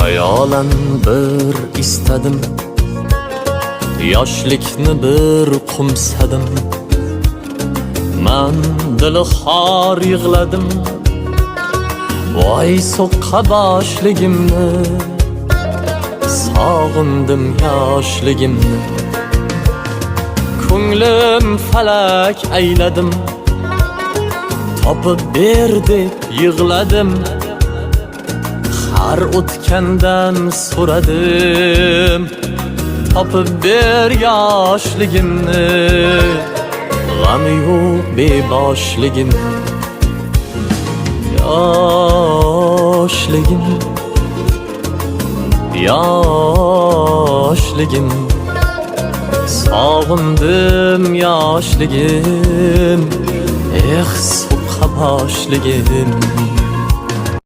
Hayolan bir istadim, yoshlikni bir qumsadim. Men dili xor yig'ladim, voy so'qqa boshligimni. Sog'indim yoshligimni. Ko'nglim falak ayladim, topib ber deb yig'ladim. Har o'tgandan so'radim, topib ber yoshligimni. G'am yo'q beboshligimni. Yoshligim, yoshligim, sog'indim yoshligim. So'qqa boshligim.